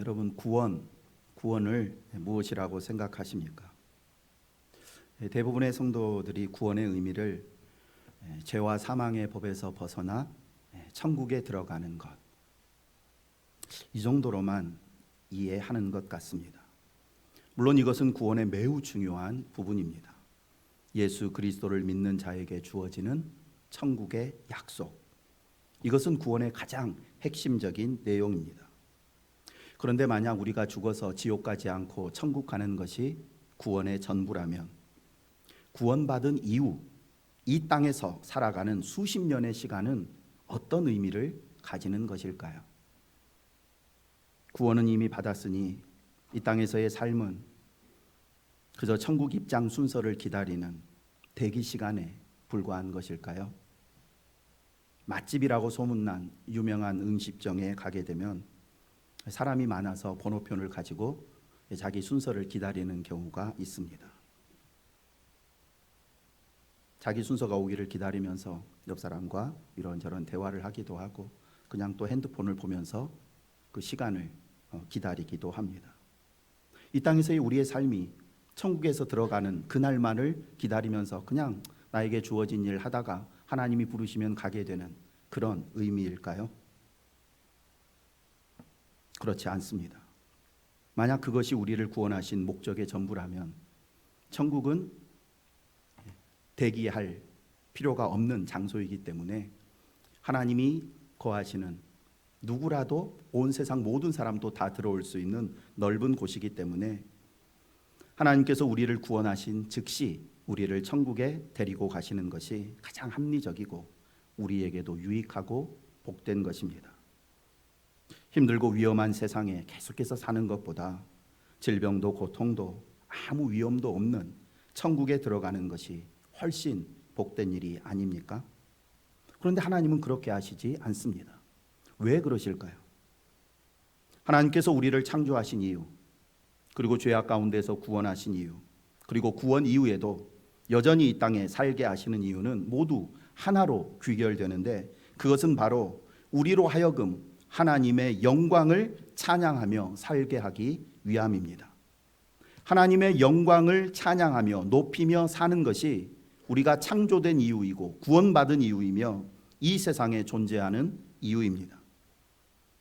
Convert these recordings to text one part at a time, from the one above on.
여러분 구원을 무엇이라고 생각하십니까? 대부분의 성도들이 구원의 의미를 죄와 사망의 법에서 벗어나 천국에 들어가는 것, 이 정도로만 이해하는 것 같습니다. 물론 이것은 구원의 매우 중요한 부분입니다. 예수 그리스도를 믿는 자에게 주어지는 천국의 약속, 이것은 구원의 가장 핵심적인 내용입니다. 그런데 만약 우리가 죽어서 지옥 가지 않고 천국 가는 것이 구원의 전부라면, 구원받은 이후 이 땅에서 살아가는 수십 년의 시간은 어떤 의미를 가지는 것일까요? 구원은 이미 받았으니 이 땅에서의 삶은 그저 천국 입장 순서를 기다리는 대기 시간에 불과한 것일까요? 맛집이라고 소문난 유명한 음식점에 가게 되면 사람이 많아서 번호표를 가지고 자기 순서를 기다리는 경우가 있습니다. 자기 순서가 오기를 기다리면서 옆 사람과 이런저런 대화를 하기도 하고 그냥 또 핸드폰을 보면서 그 시간을 기다리기도 합니다. 이 땅에서의 우리의 삶이 천국에서 들어가는 그날만을 기다리면서 그냥 나에게 주어진 일 하다가 하나님이 부르시면 가게 되는 그런 의미일까요? 그렇지 않습니다. 만약 그것이 우리를 구원하신 목적의 전부라면 천국은 대기할 필요가 없는 장소이기 때문에 하나님이 거하시는, 누구라도 온 세상 모든 사람도 다 들어올 수 있는 넓은 곳이기 때문에 하나님께서 우리를 구원하신 즉시 우리를 천국에 데리고 가시는 것이 가장 합리적이고 우리에게도 유익하고 복된 것입니다. 힘들고 위험한 세상에 계속해서 사는 것보다 질병도 고통도 아무 위험도 없는 천국에 들어가는 것이 훨씬 복된 일이 아닙니까? 그런데 하나님은 그렇게 하시지 않습니다. 왜 그러실까요? 하나님께서 우리를 창조하신 이유, 그리고 죄악 가운데서 구원하신 이유, 그리고 구원 이후에도 여전히 이 땅에 살게 하시는 이유는 모두 하나로 귀결되는데, 그것은 바로 우리로 하여금 하나님의 영광을 찬양하며 살게 하기 위함입니다. 하나님의 영광을 찬양하며 높이며 사는 것이 우리가 창조된 이유이고 구원받은 이유이며 이 세상에 존재하는 이유입니다.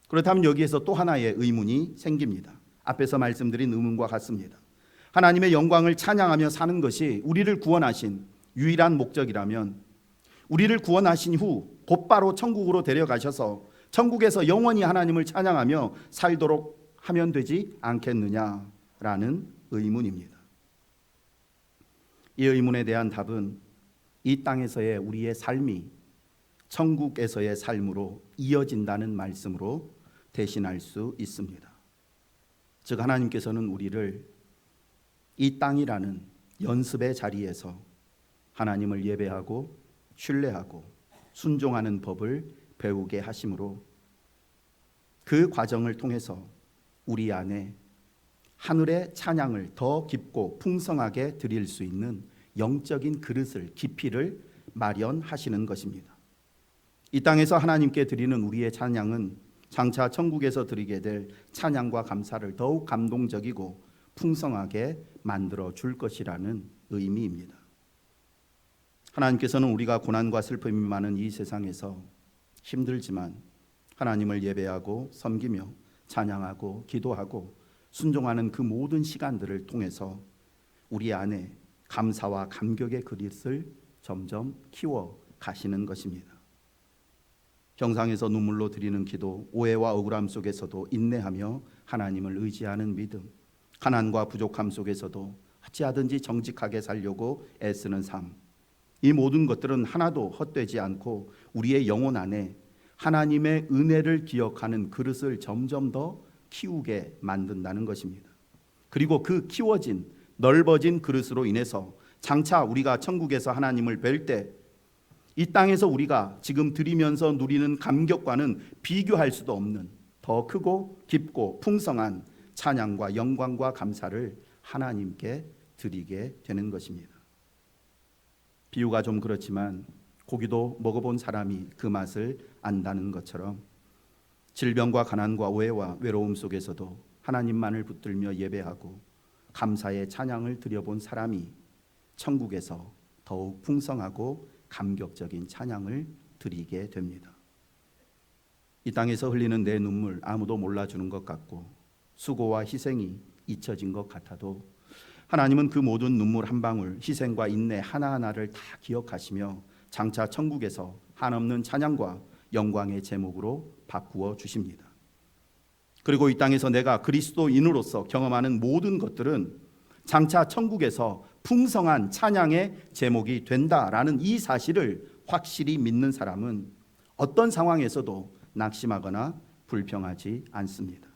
그렇다면 여기에서 또 하나의 의문이 생깁니다. 앞에서 말씀드린 의문과 같습니다. 하나님의 영광을 찬양하며 사는 것이 우리를 구원하신 유일한 목적이라면 우리를 구원하신 후 곧바로 천국으로 데려가셔서 천국에서 영원히 하나님을 찬양하며 살도록 하면 되지 않겠느냐라는 의문입니다. 이 의문에 대한 답은 이 땅에서의 우리의 삶이 천국에서의 삶으로 이어진다는 말씀으로 대신할 수 있습니다. 즉 하나님께서는 우리를 이 땅이라는 연습의 자리에서 하나님을 예배하고 신뢰하고 순종하는 법을 배우게 하심으로 그 과정을 통해서 우리 안에 하늘의 찬양을 더 깊고 풍성하게 드릴 수 있는 영적인 그릇을, 깊이를 마련하시는 것입니다. 이 땅에서 하나님께 드리는 우리의 찬양은 장차 천국에서 드리게 될 찬양과 감사를 더욱 감동적이고 풍성하게 만들어 줄 것이라는 의미입니다. 하나님께서는 우리가 고난과 슬픔이 많은 이 세상에서 힘들지만 하나님을 예배하고 섬기며 찬양하고 기도하고 순종하는 그 모든 시간들을 통해서 우리 안에 감사와 감격의 그릇을 점점 키워 가시는 것입니다. 경상에서 눈물로 드리는 기도, 오해와 억울함 속에서도 인내하며 하나님을 의지하는 믿음, 가난과 부족함 속에서도 어찌하든지 정직하게 살려고 애쓰는 삶, 이 모든 것들은 하나도 헛되지 않고 우리의 영혼 안에 하나님의 은혜를 기억하는 그릇을 점점 더 키우게 만든다는 것입니다. 그리고 그 키워진 넓어진 그릇으로 인해서 장차 우리가 천국에서 하나님을 뵐 때 이 땅에서 우리가 지금 드리면서 누리는 감격과는 비교할 수도 없는 더 크고 깊고 풍성한 찬양과 영광과 감사를 하나님께 드리게 되는 것입니다. 비유가 좀 그렇지만 고기도 먹어본 사람이 그 맛을 안다는 것처럼 질병과 가난과 오해와 외로움 속에서도 하나님만을 붙들며 예배하고 감사의 찬양을 드려본 사람이 천국에서 더욱 풍성하고 감격적인 찬양을 드리게 됩니다. 이 땅에서 흘리는 내 눈물 아무도 몰라주는 것 같고 수고와 희생이 잊혀진 것 같아도 하나님은 그 모든 눈물 한 방울, 희생과 인내 하나하나를 다 기억하시며 장차 천국에서 한없는 찬양과 영광의 제목으로 바꾸어 주십니다. 그리고 이 땅에서 내가 그리스도인으로서 경험하는 모든 것들은 장차 천국에서 풍성한 찬양의 제목이 된다라는 이 사실을 확실히 믿는 사람은 어떤 상황에서도 낙심하거나 불평하지 않습니다.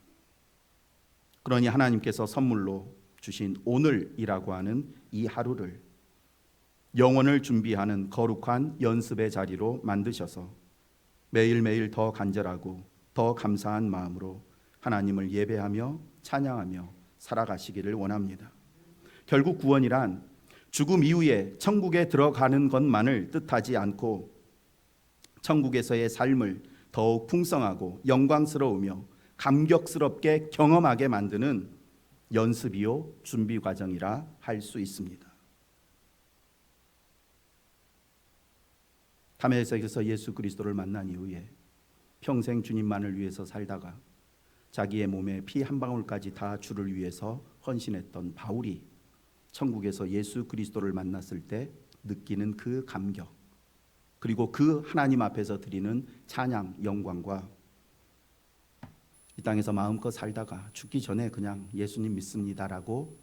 그러니 하나님께서 선물로 주신 오늘이라고 하는 이 하루를 영혼을 준비하는 거룩한 연습의 자리로 만드셔서 매일매일 더 간절하고 더 감사한 마음으로 하나님을 예배하며 찬양하며 살아가시기를 원합니다. 결국 구원이란 죽음 이후에 천국에 들어가는 것만을 뜻하지 않고 천국에서의 삶을 더욱 풍성하고 영광스러우며 감격스럽게 경험하게 만드는 연습이요 준비 과정이라 할 수 있습니다. 담에색에서 예수 그리스도를 만난 이후에 평생 주님만을 위해서 살다가 자기의 몸에 피 한 방울까지 다 주를 위해서 헌신했던 바울이 천국에서 예수 그리스도를 만났을 때 느끼는 그 감격, 그리고 그 하나님 앞에서 드리는 찬양, 영광과 이 땅에서 마음껏 살다가 죽기 전에 그냥 예수님 믿습니다라고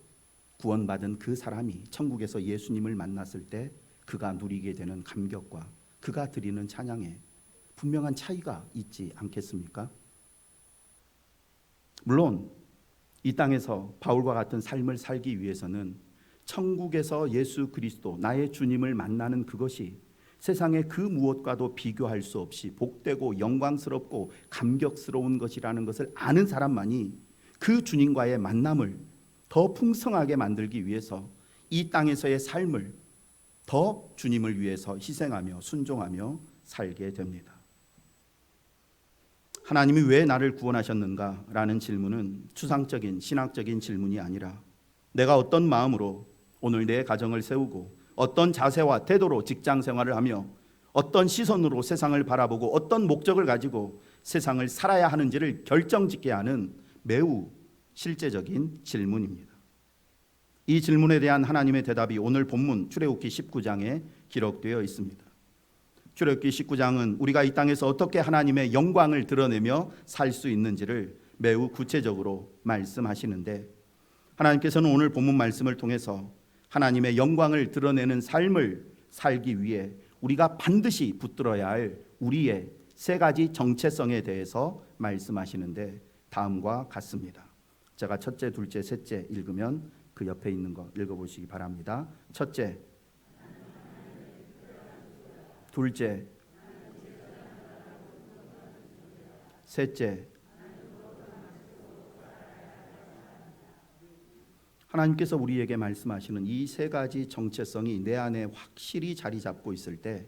구원받은 그 사람이 천국에서 예수님을 만났을 때 그가 누리게 되는 감격과 그가 드리는 찬양에 분명한 차이가 있지 않겠습니까? 물론 이 땅에서 바울과 같은 삶을 살기 위해서는 천국에서 예수 그리스도 나의 주님을 만나는 그것이 세상의 그 무엇과도 비교할 수 없이 복되고 영광스럽고 감격스러운 것이라는 것을 아는 사람만이 그 주님과의 만남을 더 풍성하게 만들기 위해서 이 땅에서의 삶을 더 주님을 위해서 희생하며 순종하며 살게 됩니다. 하나님이 왜 나를 구원하셨는가라는 질문은 추상적인 신학적인 질문이 아니라 내가 어떤 마음으로 오늘 내 가정을 세우고 어떤 자세와 태도로 직장 생활을 하며 어떤 시선으로 세상을 바라보고 어떤 목적을 가지고 세상을 살아야 하는지를 결정짓게 하는 매우 실제적인 질문입니다. 이 질문에 대한 하나님의 대답이 오늘 본문 출애굽기 19장에 기록되어 있습니다. 출애굽기 19장은 우리가 이 땅에서 어떻게 하나님의 영광을 드러내며 살 수 있는지를 매우 구체적으로 말씀하시는데 하나님께서는 오늘 본문 말씀을 통해서 하나님의 영광을 드러내는 삶을 살기 위해 우리가 반드시 붙들어야 할 우리의 세 가지 정체성에 대해서 말씀하시는데 다음과 같습니다. 제가 첫째, 둘째, 셋째 읽으면 그 옆에 있는 거 읽어보시기 바랍니다. 첫째, 둘째, 셋째. 하나님께서 우리에게 말씀하시는 이 세 가지 정체성이 내 안에 확실히 자리 잡고 있을 때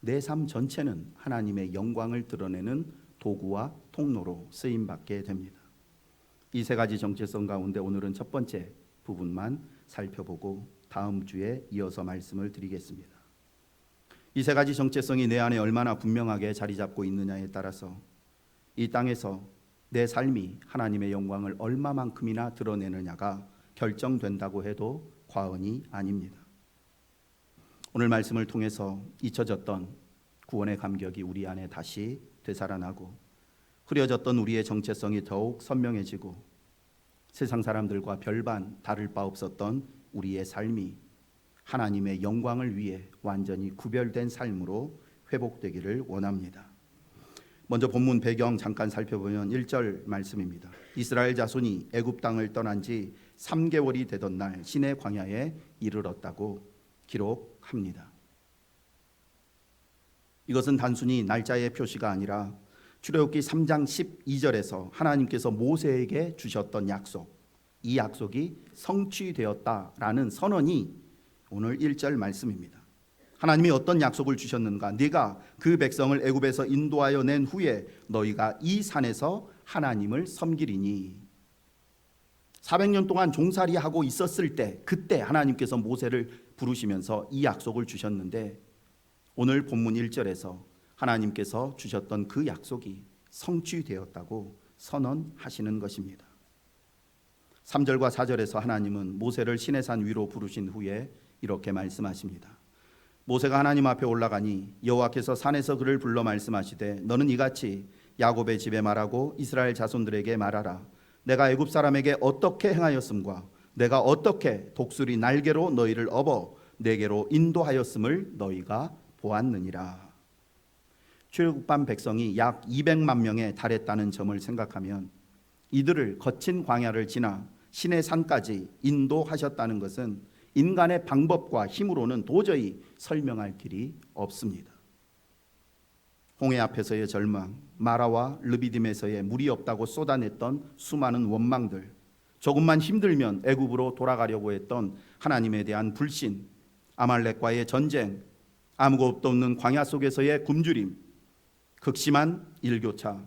내 삶 전체는 하나님의 영광을 드러내는 도구와 통로로 쓰임받게 됩니다. 이 세 가지 정체성 가운데 오늘은 첫 번째 부분만 살펴보고 다음 주에 이어서 말씀을 드리겠습니다. 이 세 가지 정체성이 내 안에 얼마나 분명하게 자리 잡고 있느냐에 따라서 이 땅에서 내 삶이 하나님의 영광을 얼마만큼이나 드러내느냐가 결정된다고 해도 과언이 아닙니다. 오늘 말씀을 통해서 잊혀졌던 구원의 감격이 우리 안에 다시 되살아나고 흐려졌던 우리의 정체성이 더욱 선명해지고 세상 사람들과 별반 다를 바 없었던 우리의 삶이 하나님의 영광을 위해 완전히 구별된 삶으로 회복되기를 원합니다. 먼저 본문 배경 잠깐 살펴보면 1절 말씀입니다. 이스라엘 자손이 애굽 땅을 떠난 지 3개월이 되던 날 시내 광야에 이르렀다고 기록합니다. 이것은 단순히 날짜의 표시가 아니라 출애굽기 3장 12절에서 하나님께서 모세에게 주셨던 약속, 이 약속이 성취되었다라는 선언이 오늘 1절 말씀입니다. 하나님이 어떤 약속을 주셨는가? 네가 그 백성을 애굽에서 인도하여 낸 후에 너희가 이 산에서 하나님을 섬기리니. 400년 동안 종살이하고 있었을 때 그때 하나님께서 모세를 부르시면서 이 약속을 주셨는데 오늘 본문 1절에서 하나님께서 주셨던 그 약속이 성취되었다고 선언하시는 것입니다. 3절과 4절에서 하나님은 모세를 시내산 위로 부르신 후에 이렇게 말씀하십니다. 모세가 하나님 앞에 올라가니 여호와께서 산에서 그를 불러 말씀하시되 너는 이같이 야곱의 집에 말하고 이스라엘 자손들에게 말하라. 내가 애굽 사람에게 어떻게 행하였음과 내가 어떻게 독수리 날개로 너희를 업어 내게로 인도하였음을 너희가 보았느니라. 출애굽한 백성이 약 200만 명에 달했다는 점을 생각하면 이들을 거친 광야를 지나 시내 산까지 인도하셨다는 것은 인간의 방법과 힘으로는 도저히 설명할 길이 없습니다. 홍해 앞에서의 절망, 마라와 르비딤에서의 물이 없다고 쏟아냈던 수많은 원망들, 조금만 힘들면 애굽으로 돌아가려고 했던 하나님에 대한 불신, 아말렉과의 전쟁, 아무것도 없는 광야 속에서의 굶주림, 극심한 일교차,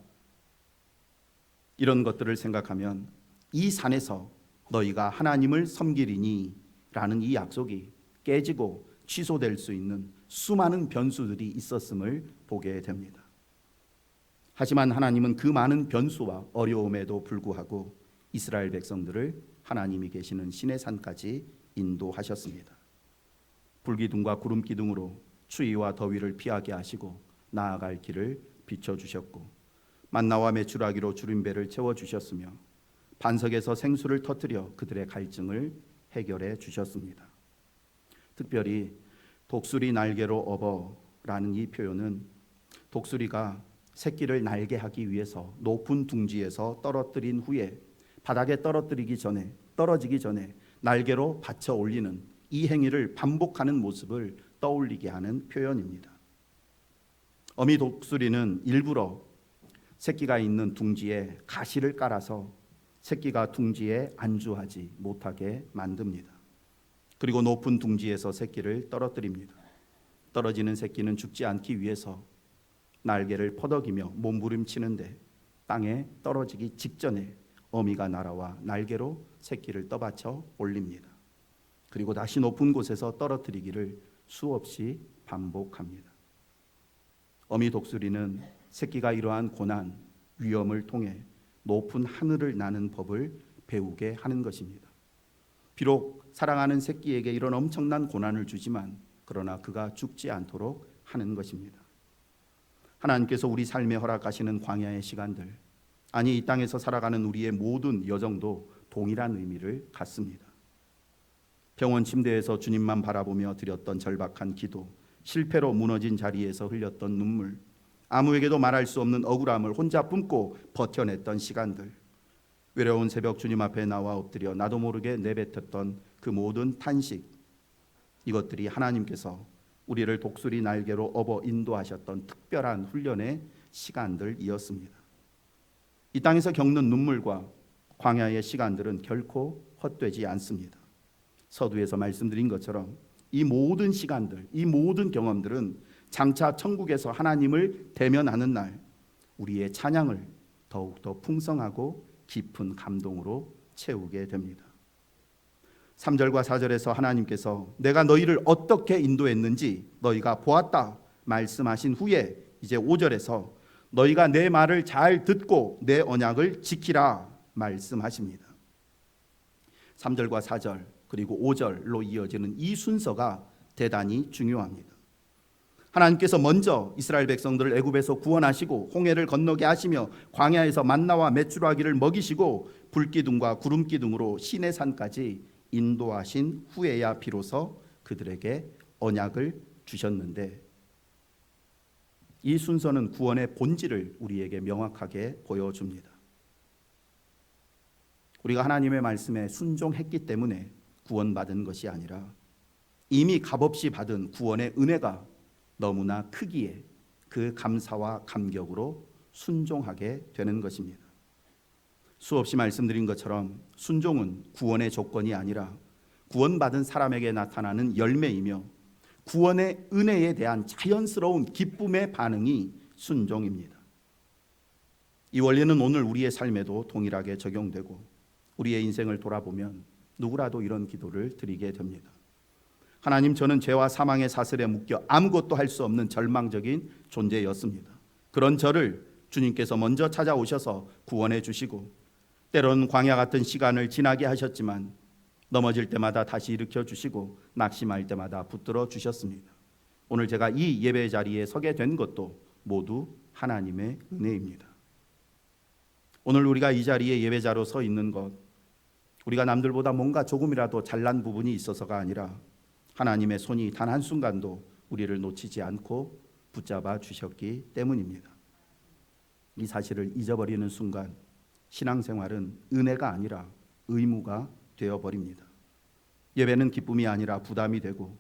이런 것들을 생각하면 이 산에서 너희가 하나님을 섬기리니 라는 이 약속이 깨지고 취소될 수 있는 수많은 변수들이 있었음을 보게 됩니다. 하지만 하나님은 그 많은 변수와 어려움에도 불구하고 이스라엘 백성들을 하나님이 계시는 시내산까지 인도하셨습니다. 불기둥과 구름기둥으로 추위와 더위를 피하게 하시고 나아갈 길을 비춰주셨고 만나와 메추라기로 주림배를 채워주셨으며 반석에서 생수를 터뜨려 그들의 갈증을 해결해 주셨습니다. 특별히 독수리 날개로 업어라는 이 표현은 독수리가 새끼를 날게 하기 위해서 높은 둥지에서 떨어뜨린 후에 바닥에 떨어지기 전에 날개로 받쳐 올리는 이 행위를 반복하는 모습을 떠올리게 하는 표현입니다. 어미 독수리는 일부러 새끼가 있는 둥지에 가시를 깔아서 새끼가 둥지에 안주하지 못하게 만듭니다. 그리고 높은 둥지에서 새끼를 떨어뜨립니다. 떨어지는 새끼는 죽지 않기 위해서 날개를 퍼덕이며 몸부림치는데 땅에 떨어지기 직전에 어미가 날아와 날개로 새끼를 떠받쳐 올립니다. 그리고 다시 높은 곳에서 떨어뜨리기를 수없이 반복합니다. 어미 독수리는 새끼가 이러한 고난, 위험을 통해 높은 하늘을 나는 법을 배우게 하는 것입니다. 비록 사랑하는 새끼에게 이런 엄청난 고난을 주지만 그러나 그가 죽지 않도록 하는 것입니다. 하나님께서 우리 삶에 허락하시는 광야의 시간들, 아니 이 땅에서 살아가는 우리의 모든 여정도 동일한 의미를 갖습니다. 병원 침대에서 주님만 바라보며 드렸던 절박한 기도, 실패로 무너진 자리에서 흘렸던 눈물, 아무에게도 말할 수 없는 억울함을 혼자 뿜고 버텨냈던 시간들, 외로운 새벽 주님 앞에 나와 엎드려 나도 모르게 내뱉었던 그 모든 탄식, 이것들이 하나님께서 우리를 독수리 날개로 업어 인도하셨던 특별한 훈련의 시간들이었습니다. 이 땅에서 겪는 눈물과 광야의 시간들은 결코 헛되지 않습니다. 서두에서 말씀드린 것처럼 이 모든 시간들, 이 모든 경험들은 장차 천국에서 하나님을 대면하는 날 우리의 찬양을 더욱더 풍성하고 깊은 감동으로 채우게 됩니다. 3절과 4절에서 하나님께서 내가 너희를 어떻게 인도했는지 너희가 보았다 말씀하신 후에 이제 5절에서 너희가 내 말을 잘 듣고 내 언약을 지키라 말씀하십니다. 3절과 4절 그리고 5절로 이어지는 이 순서가 대단히 중요합니다. 하나님께서 먼저 이스라엘 백성들을 애굽에서 구원하시고 홍해를 건너게 하시며 광야에서 만나와 메추라기를 먹이시고 불기둥과 구름기둥으로 시내산까지 인도하신 후에야 비로소 그들에게 언약을 주셨는데 이 순서는 구원의 본질을 우리에게 명확하게 보여줍니다. 우리가 하나님의 말씀에 순종했기 때문에 구원받은 것이 아니라 이미 값없이 받은 구원의 은혜가 너무나 크기에 그 감사와 감격으로 순종하게 되는 것입니다. 수없이 말씀드린 것처럼 순종은 구원의 조건이 아니라 구원받은 사람에게 나타나는 열매이며 구원의 은혜에 대한 자연스러운 기쁨의 반응이 순종입니다. 이 원리는 오늘 우리의 삶에도 동일하게 적용되고 우리의 인생을 돌아보면 누구라도 이런 기도를 드리게 됩니다. 하나님, 저는 죄와 사망의 사슬에 묶여 아무것도 할 수 없는 절망적인 존재였습니다. 그런 저를 주님께서 먼저 찾아오셔서 구원해 주시고 때로는 광야 같은 시간을 지나게 하셨지만 넘어질 때마다 다시 일으켜 주시고 낙심할 때마다 붙들어 주셨습니다. 오늘 제가 이 예배 자리에 서게 된 것도 모두 하나님의 은혜입니다. 오늘 우리가 이 자리에 예배자로 서 있는 것, 우리가 남들보다 뭔가 조금이라도 잘난 부분이 있어서가 아니라 하나님의 손이 단 한순간도 우리를 놓치지 않고 붙잡아 주셨기 때문입니다. 이 사실을 잊어버리는 순간 신앙생활은 은혜가 아니라 의무가 되어버립니다. 예배는 기쁨이 아니라 부담이 되고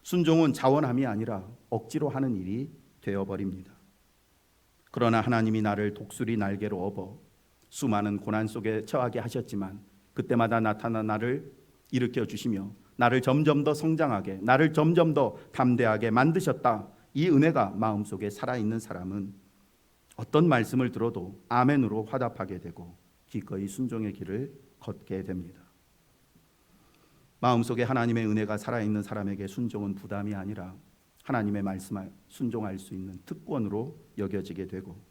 순종은 자원함이 아니라 억지로 하는 일이 되어버립니다. 그러나 하나님이 나를 독수리 날개로 업어 수많은 고난 속에 처하게 하셨지만 그때마다 나타나 나를 일으켜 주시며 나를 점점 더 성장하게, 나를 점점 더 담대하게 만드셨다. 이 은혜가 마음속에 살아있는 사람은 어떤 말씀을 들어도 아멘으로 화답하게 되고 기꺼이 순종의 길을 걷게 됩니다. 마음속에 하나님의 은혜가 살아있는 사람에게 순종은 부담이 아니라 하나님의 말씀에 순종할 수 있는 특권으로 여겨지게 되고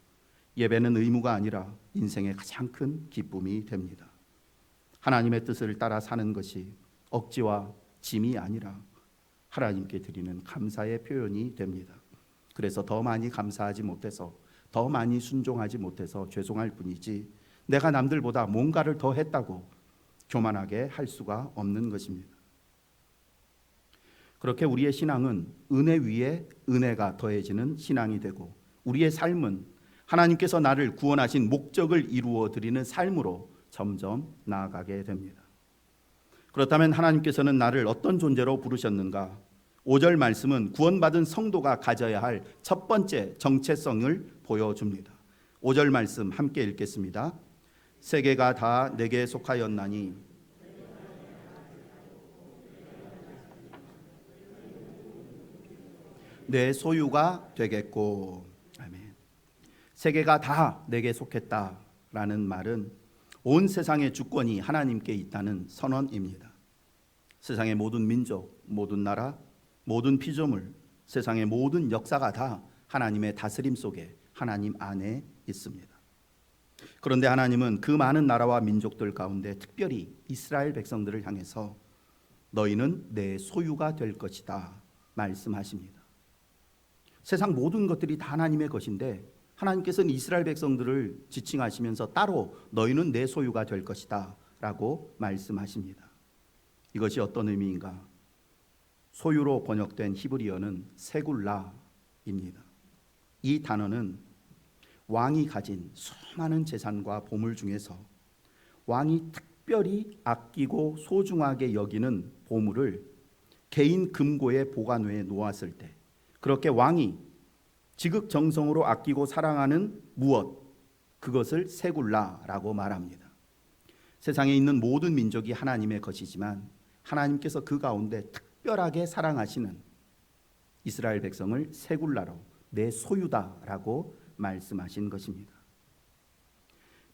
예배는 의무가 아니라 인생의 가장 큰 기쁨이 됩니다. 하나님의 뜻을 따라 사는 것이 억지와 짐이 아니라 하나님께 드리는 감사의 표현이 됩니다. 그래서 더 많이 감사하지 못해서, 더 많이 순종하지 못해서 죄송할 뿐이지 내가 남들보다 뭔가를 더 했다고 교만하게 할 수가 없는 것입니다. 그렇게 우리의 신앙은 은혜 위에 은혜가 더해지는 신앙이 되고 우리의 삶은 하나님께서 나를 구원하신 목적을 이루어 드리는 삶으로 점점 나아가게 됩니다. 그렇다면 하나님께서는 나를 어떤 존재로 부르셨는가? 5절 말씀은 구원받은 성도가 가져야 할 첫 번째 정체성을 보여줍니다. 5절 말씀 함께 읽겠습니다. 세계가 다 내게 속하였나니 내 소유가 되겠고. 아멘. 세계가 다 내게 속했다라는 말은 온 세상의 주권이 하나님께 있다는 선언입니다. 세상의 모든 민족, 모든 나라, 모든 피조물, 세상의 모든 역사가 다 하나님의 다스림 속에 하나님 안에 있습니다. 그런데 하나님은 그 많은 나라와 민족들 가운데 특별히 이스라엘 백성들을 향해서 너희는 내 소유가 될 것이다 말씀하십니다. 세상 모든 것들이 다 하나님의 것인데 하나님께서는 이스라엘 백성들을 지칭하시면서 따로 너희는 내 소유가 될 것이다 라고 말씀하십니다. 이것이 어떤 의미인가? 소유로 번역된 히브리어는 세굴라입니다. 이 단어는 왕이 가진 수많은 재산과 보물 중에서 왕이 특별히 아끼고 소중하게 여기는 보물을 개인 금고의 보관회에 놓았을 때 그렇게 왕이 지극정성으로 아끼고 사랑하는 무엇, 그것을 세굴라라고 말합니다. 세상에 있는 모든 민족이 하나님의 것이지만 하나님께서 그 가운데 특별하게 사랑하시는 이스라엘 백성을 세굴라로 내 소유다라고 말씀하신 것입니다.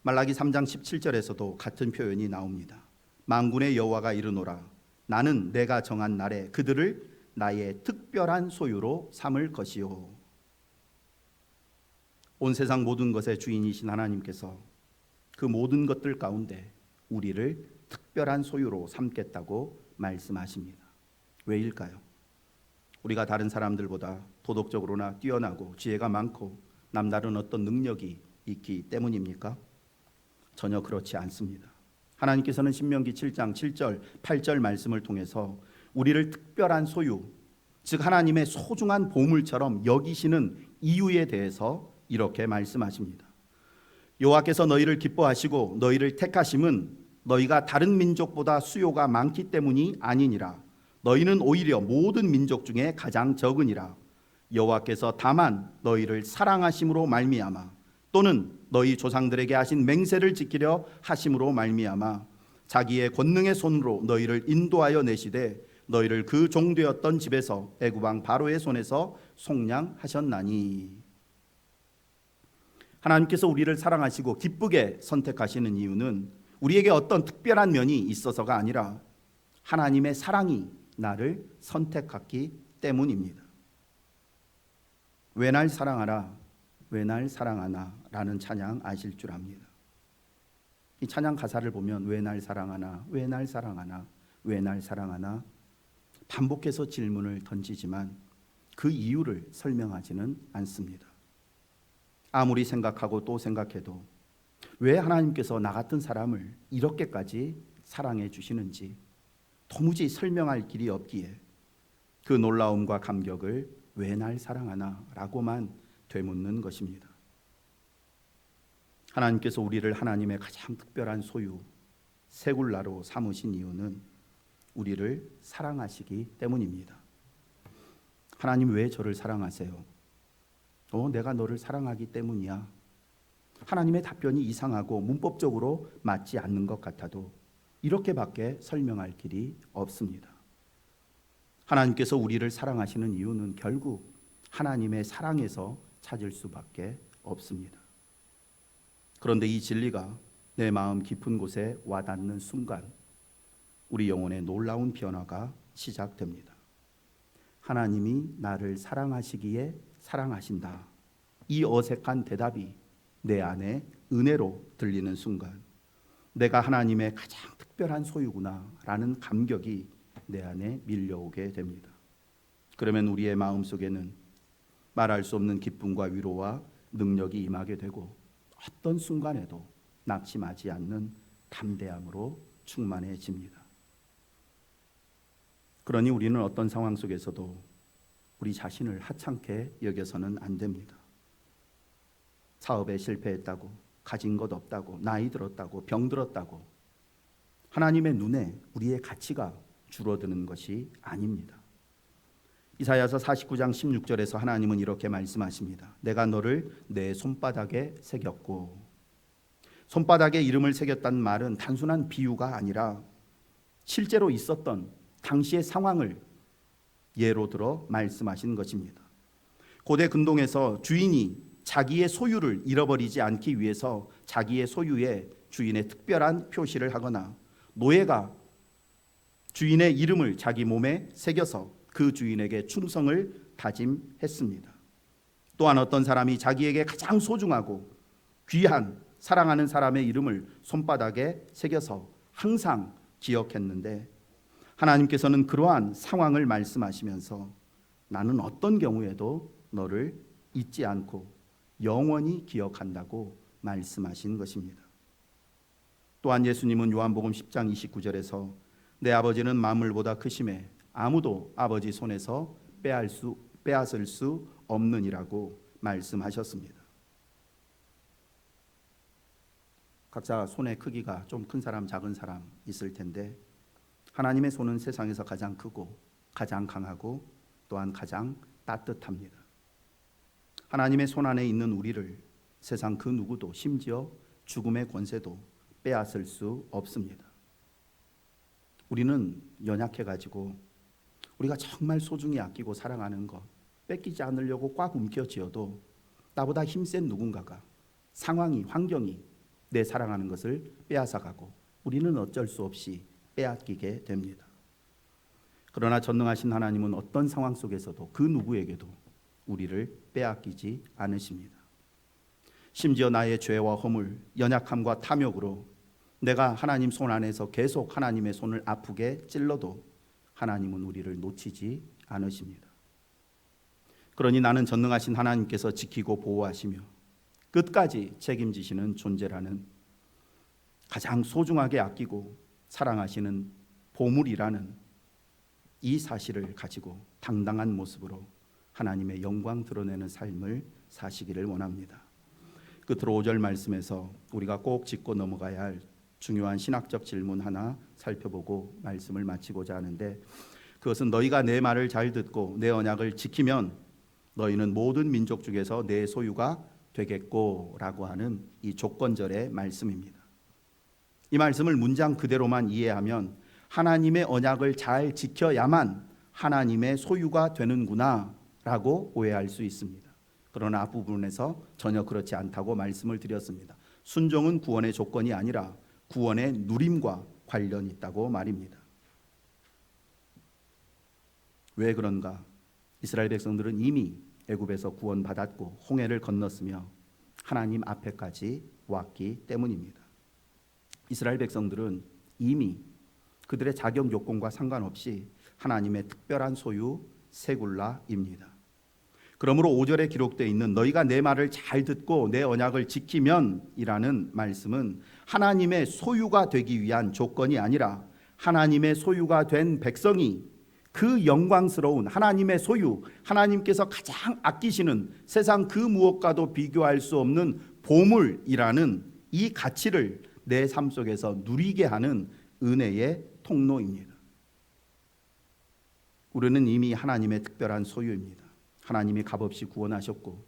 말라기 3장 17절에서도 같은 표현이 나옵니다. 만군의 여호와가 이르노라 나는 내가 정한 날에 그들을 나의 특별한 소유로 삼을 것이요. 온 세상 모든 것의 주인이신 하나님께서 그 모든 것들 가운데 우리를 특별한 소유로 삼겠다고 말씀하십니다. 왜일까요? 우리가 다른 사람들보다 도덕적으로나 뛰어나고 지혜가 많고 남다른 어떤 능력이 있기 때문입니까? 전혀 그렇지 않습니다. 하나님께서는 신명기 7장 7절 8절 말씀을 통해서 우리를 특별한 소유, 즉 하나님의 소중한 보물처럼 여기시는 이유에 대해서 이렇게 말씀하십니다. 여호와께서 너희를 기뻐하시고 너희를 택하심은 너희가 다른 민족보다 수요가 많기 때문이 아니니라. 너희는 오히려 모든 민족 중에 가장 적으니라. 여호와께서 다만 너희를 사랑하심으로 말미암아 또는 너희 조상들에게 하신 맹세를 지키려 하심으로 말미암아 자기의 권능의 손으로 너희를 인도하여 내시되 너희를 그 종되었던 집에서 애굽 왕 바로의 손에서 속량하셨나니. 하나님께서 우리를 사랑하시고 기쁘게 선택하시는 이유는 우리에게 어떤 특별한 면이 있어서가 아니라 하나님의 사랑이 나를 선택했기 때문입니다. 왜 날 사랑하라, 왜 날 사랑하나 라는 찬양 아실 줄 압니다. 이 찬양 가사를 보면 왜 날 사랑하나, 왜 날 사랑하나, 왜 날 사랑하나 반복해서 질문을 던지지만 그 이유를 설명하지는 않습니다. 아무리 생각하고 또 생각해도 왜 하나님께서 나 같은 사람을 이렇게까지 사랑해 주시는지 도무지 설명할 길이 없기에 그 놀라움과 감격을 왜 날 사랑하나 라고만 되묻는 것입니다. 하나님께서 우리를 하나님의 가장 특별한 소유 세굴라로 삼으신 이유는 우리를 사랑하시기 때문입니다. 하나님 왜 저를 사랑하세요? 내가 너를 사랑하기 때문이야. 하나님의 답변이 이상하고 문법적으로 맞지 않는 것 같아도 이렇게밖에 설명할 길이 없습니다. 하나님께서 우리를 사랑하시는 이유는 결국 하나님의 사랑에서 찾을 수밖에 없습니다. 그런데 이 진리가 내 마음 깊은 곳에 와닿는 순간 우리 영혼의 놀라운 변화가 시작됩니다. 하나님이 나를 사랑하시기에 사랑하신다. 이 어색한 대답이 내 안에 은혜로 들리는 순간 내가 하나님의 가장 특별한 소유구나 라는 감격이 내 안에 밀려오게 됩니다. 그러면 우리의 마음속에는 말할 수 없는 기쁨과 위로와 능력이 임하게 되고 어떤 순간에도 낙심하지 않는 담대함으로 충만해집니다. 그러니 우리는 어떤 상황 속에서도 우리 자신을 하찮게 여겨서는 안 됩니다. 사업에 실패했다고, 가진 것 없다고, 나이 들었다고, 병 들었다고 하나님의 눈에 우리의 가치가 줄어드는 것이 아닙니다. 이사야서 49장 16절에서 하나님은 이렇게 말씀하십니다. 내가 너를 내 손바닥에 새겼고, 손바닥에 이름을 새겼다는 말은 단순한 비유가 아니라 실제로 있었던 당시의 상황을 예로 들어 말씀하신 것입니다. 고대 근동에서 주인이 자기의 소유를 잃어버리지 않기 위해서 자기의 소유에 주인의 특별한 표시를 하거나 노예가 주인의 이름을 자기 몸에 새겨서 그 주인에게 충성을 다짐했습니다. 또한 어떤 사람이 자기에게 가장 소중하고 귀한 사랑하는 사람의 이름을 손바닥에 새겨서 항상 기억했는데 하나님께서는 그러한 상황을 말씀하시면서 나는 어떤 경우에도 너를 잊지 않고 영원히 기억한다고 말씀하신 것입니다. 또한 예수님은 요한복음 10장 29절에서 내 아버지는 만물보다 크심에 아무도 아버지 손에서 빼앗을 수 없느니라고 말씀하셨습니다. 각자 손의 크기가 좀 큰 사람, 작은 사람 있을 텐데 하나님의 손은 세상에서 가장 크고 가장 강하고 또한 가장 따뜻합니다. 하나님의 손 안에 있는 우리를 세상 그 누구도 심지어 죽음의 권세도 빼앗을 수 없습니다. 우리는 연약해가지고 우리가 정말 소중히 아끼고 사랑하는 것 뺏기지 않으려고 꽉 움켜쥐어도 나보다 힘센 누군가가 상황이 환경이 내 사랑하는 것을 빼앗아가고 우리는 어쩔 수 없이 빼앗기게 됩니다. 그러나 전능하신 하나님은 어떤 상황 속에서도 그 누구에게도 우리를 빼앗기지 않으십니다. 심지어 나의 죄와 허물, 연약함과 탐욕으로 내가 하나님 손 안에서 계속 하나님의 손을 아프게 찔러도 하나님은 우리를 놓치지 않으십니다. 그러니 나는 전능하신 하나님께서 지키고 보호하시며 끝까지 책임지시는 존재라는 가장 소중하게 아끼고 사랑하시는 보물이라는 이 사실을 가지고 당당한 모습으로 하나님의 영광 드러내는 삶을 사시기를 원합니다. 끝으로 5절 말씀에서 우리가 꼭 짚고 넘어가야 할 중요한 신학적 질문 하나 살펴보고 말씀을 마치고자 하는데 그것은 너희가 내 말을 잘 듣고 내 언약을 지키면 너희는 모든 민족 중에서 내 소유가 되겠고 라고 하는 이 조건절의 말씀입니다. 이 말씀을 문장 그대로만 이해하면 하나님의 언약을 잘 지켜야만 하나님의 소유가 되는구나 라고 오해할 수 있습니다. 그러나 앞부분에서 전혀 그렇지 않다고 말씀을 드렸습니다. 순종은 구원의 조건이 아니라 구원의 누림과 관련이 있다고 말입니다. 왜 그런가? 이스라엘 백성들은 이미 애굽에서 구원받았고 홍해를 건넜으며 하나님 앞에까지 왔기 때문입니다. 이스라엘 백성들은 이미 그들의 자격 요건과 상관없이 하나님의 특별한 소유 세굴라입니다. 그러므로 5절에 기록되어 있는 너희가 내 말을 잘 듣고 내 언약을 지키면 이라는 말씀은 하나님의 소유가 되기 위한 조건이 아니라 하나님의 소유가 된 백성이 그 영광스러운 하나님의 소유, 하나님께서 가장 아끼시는 세상 그 무엇과도 비교할 수 없는 보물이라는 이 가치를 내 삶 속에서 누리게 하는 은혜의 통로입니다. 우리는 이미 하나님의 특별한 소유입니다. 하나님이 값없이 구원하셨고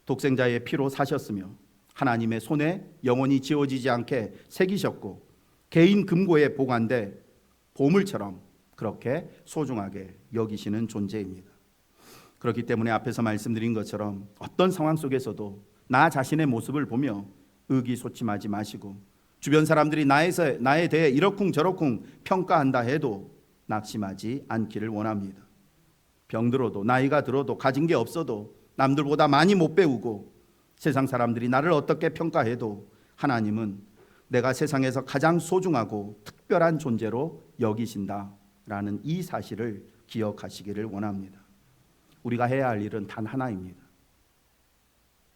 독생자의 피로 사셨으며 하나님의 손에 영원히 지워지지 않게 새기셨고 개인 금고에 보관돼 보물처럼 그렇게 소중하게 여기시는 존재입니다. 그렇기 때문에 앞에서 말씀드린 것처럼 어떤 상황 속에서도 나 자신의 모습을 보며 의기소침하지 마시고 주변 사람들이 나에 대해 이러쿵저러쿵 평가한다 해도 낙심하지 않기를 원합니다. 병들어도 나이가 들어도 가진 게 없어도 남들보다 많이 못 배우고 세상 사람들이 나를 어떻게 평가해도 하나님은 내가 세상에서 가장 소중하고 특별한 존재로 여기신다라는 이 사실을 기억하시기를 원합니다. 우리가 해야 할 일은 단 하나입니다.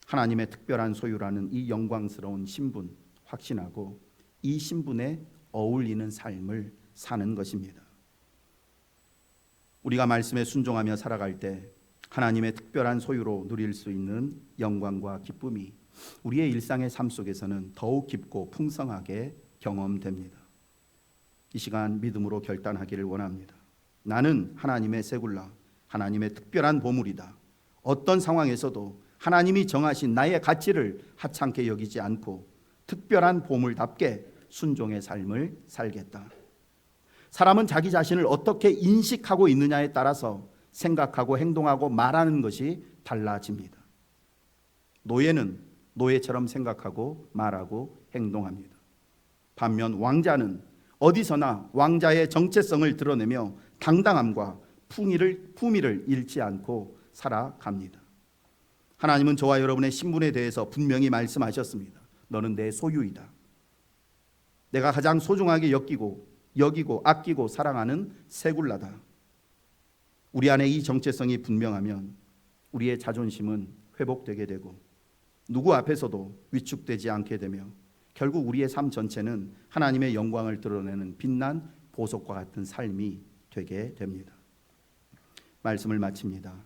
하나님의 특별한 소유라는 이 영광스러운 신분 확신하고 이 신분에 어울리는 삶을 사는 것입니다. 우리가 말씀에 순종하며 살아갈 때 하나님의 특별한 소유로 누릴 수 있는 영광과 기쁨이 우리의 일상의 삶 속에서는 더욱 깊고 풍성하게 경험됩니다. 이 시간 믿음으로 결단하기를 원합니다. 나는 하나님의 세굴라, 하나님의 특별한 보물이다. 어떤 상황에서도 하나님이 정하신 나의 가치를 하찮게 여기지 않고 특별한 보물답게 순종의 삶을 살겠다. 사람은 자기 자신을 어떻게 인식하고 있느냐에 따라서 생각하고 행동하고 말하는 것이 달라집니다. 노예는 노예처럼 생각하고 말하고 행동합니다. 반면 왕자는 어디서나 왕자의 정체성을 드러내며 당당함과 품위를 잃지 않고 살아갑니다. 하나님은 저와 여러분의 신분에 대해서 분명히 말씀하셨습니다. 너는 내 소유이다. 내가 가장 소중하게 여기고 아끼고 사랑하는 세굴라다. 우리 안에 이 정체성이 분명하면 우리의 자존심은 회복되게 되고 누구 앞에서도 위축되지 않게 되며 결국 우리의 삶 전체는 하나님의 영광을 드러내는 빛난 보석과 같은 삶이 되게 됩니다. 말씀을 마칩니다.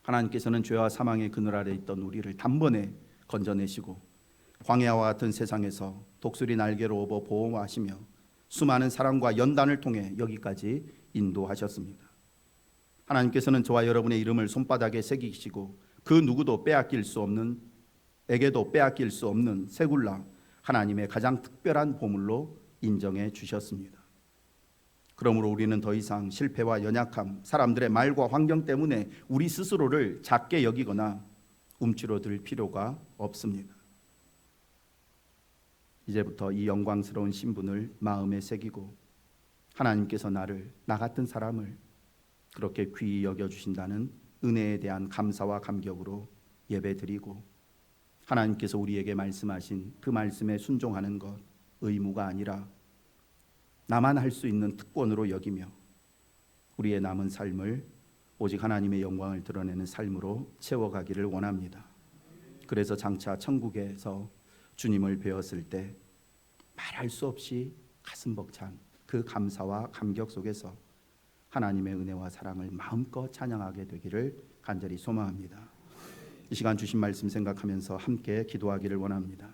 하나님께서는 죄와 사망의 그늘 아래 있던 우리를 단번에 건져내시고 광야와 같은 세상에서 독수리 날개로 업어 보호하시며 수많은 사랑과 연단을 통해 여기까지 인도하셨습니다. 하나님께서는 저와 여러분의 이름을 손바닥에 새기시고 그 누구도 빼앗길 수 없는 세굴라 하나님의 가장 특별한 보물로 인정해 주셨습니다. 그러므로 우리는 더 이상 실패와 연약함, 사람들의 말과 환경 때문에 우리 스스로를 작게 여기거나 움츠러들 필요가 없습니다. 이제부터 이 영광스러운 신분을 마음에 새기고 하나님께서 나 같은 사람을 그렇게 귀히 여겨주신다는 은혜에 대한 감사와 감격으로 예배드리고 하나님께서 우리에게 말씀하신 그 말씀에 순종하는 것 의무가 아니라 나만 할 수 있는 특권으로 여기며 우리의 남은 삶을 오직 하나님의 영광을 드러내는 삶으로 채워가기를 원합니다. 그래서 장차 천국에서 주님을 배웠을 때 말할 수 없이 가슴 벅찬 그 감사와 감격 속에서 하나님의 은혜와 사랑을 마음껏 찬양하게 되기를 간절히 소망합니다. 이 시간 주신 말씀 생각하면서 함께 기도하기를 원합니다.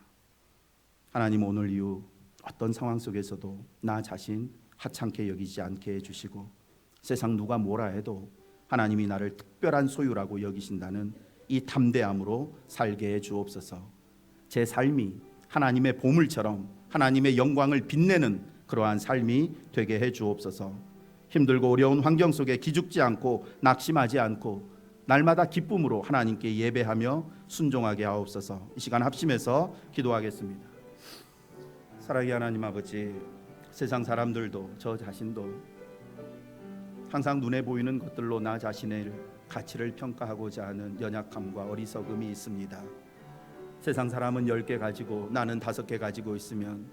하나님, 오늘 이후 어떤 상황 속에서도 나 자신 하찮게 여기지 않게 해주시고 세상 누가 뭐라 해도 하나님이 나를 특별한 소유라고 여기신다는 이 담대함으로 살게 해 주옵소서. 제 삶이 하나님의 보물처럼 하나님의 영광을 빛내는 그러한 삶이 되게 해 주옵소서. 힘들고 어려운 환경 속에 기죽지 않고 낙심하지 않고 날마다 기쁨으로 하나님께 예배하며 순종하게 하옵소서. 이 시간 합심해서 기도하겠습니다. 사랑의 하나님 아버지, 세상 사람들도 저 자신도 항상 눈에 보이는 것들로 나 자신의 가치를 평가하고자 하는 연약함과 어리석음이 있습니다. 세상 사람은 10개 가지고 나는 5개 가지고 있으면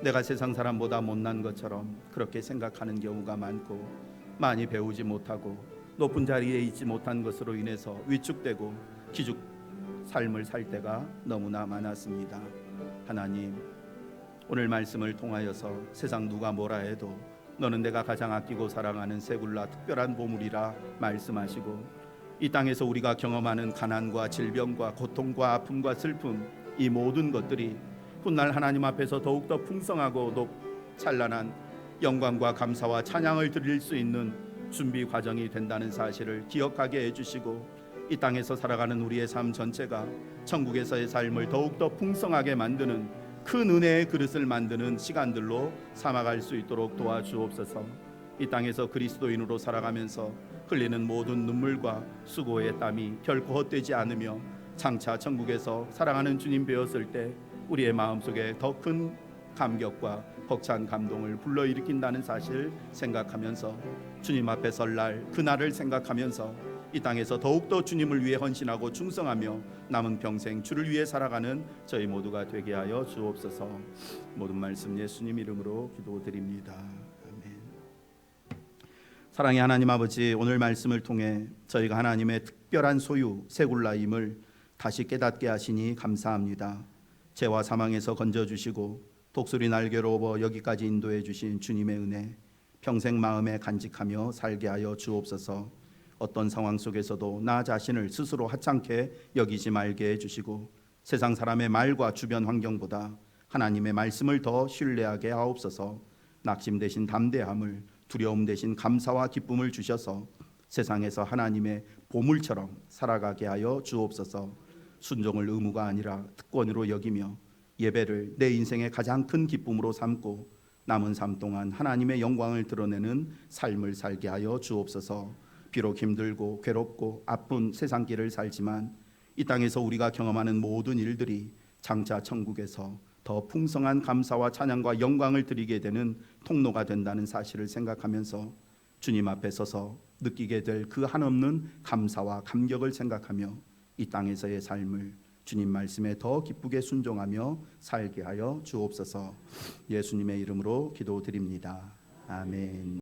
내가 세상 사람보다 못난 것처럼 그렇게 생각하는 경우가 많고, 많이 배우지 못하고 높은 자리에 있지 못한 것으로 인해서 위축되고 기죽 삶을 살 때가 너무나 많았습니다. 하나님, 오늘 말씀을 통하여서 세상 누가 뭐라 해도 너는 내가 가장 아끼고 사랑하는 세굴라 특별한 보물이라 말씀하시고, 이 땅에서 우리가 경험하는 가난과 질병과 고통과 아픔과 슬픔, 이 모든 것들이 훗날 하나님 앞에서 더욱더 풍성하고 찬란한 영광과 감사와 찬양을 드릴 수 있는 준비 과정이 된다는 사실을 기억하게 해주시고, 이 땅에서 살아가는 우리의 삶 전체가 천국에서의 삶을 더욱더 풍성하게 만드는 큰 은혜의 그릇을 만드는 시간들로 삼아갈 수 있도록 도와주옵소서. 이 땅에서 그리스도인으로 살아가면서 흘리는 모든 눈물과 수고의 땀이 결코 헛되지 않으며 장차 천국에서 사랑하는 주님 뵈었을 때 우리의 마음속에 더 큰 감격과 벅찬 감동을 불러일으킨다는 사실 생각하면서, 주님 앞에 설 날 그날을 생각하면서 이 땅에서 더욱더 주님을 위해 헌신하고 충성하며 남은 평생 주를 위해 살아가는 저희 모두가 되게 하여 주옵소서. 모든 말씀 예수님 이름으로 기도드립니다. 아멘. 사랑의 하나님 아버지, 오늘 말씀을 통해 저희가 하나님의 특별한 소유 세굴라임을 다시 깨닫게 하시니 감사합니다. 죄와 사망에서 건져주시고 독수리 날개로 업어 여기까지 인도해 주신 주님의 은혜 평생 마음에 간직하며 살게 하여 주옵소서. 어떤 상황 속에서도 나 자신을 스스로 하찮게 여기지 말게 해주시고, 세상 사람의 말과 주변 환경보다 하나님의 말씀을 더 신뢰하게 하옵소서. 낙심 대신 담대함을, 두려움 대신 감사와 기쁨을 주셔서 세상에서 하나님의 보물처럼 살아가게 하여 주옵소서. 순종을 의무가 아니라 특권으로 여기며 예배를 내 인생의 가장 큰 기쁨으로 삼고 남은 삶 동안 하나님의 영광을 드러내는 삶을 살게 하여 주옵소서. 비록 힘들고 괴롭고 아픈 세상 길을 살지만 이 땅에서 우리가 경험하는 모든 일들이 장차 천국에서 더 풍성한 감사와 찬양과 영광을 드리게 되는 통로가 된다는 사실을 생각하면서 주님 앞에 서서 느끼게 될 그 한없는 감사와 감격을 생각하며 이 땅에서의 삶을 주님 말씀에 더 기쁘게 순종하며 살게 하여 주옵소서. 예수님의 이름으로 기도드립니다. 아멘.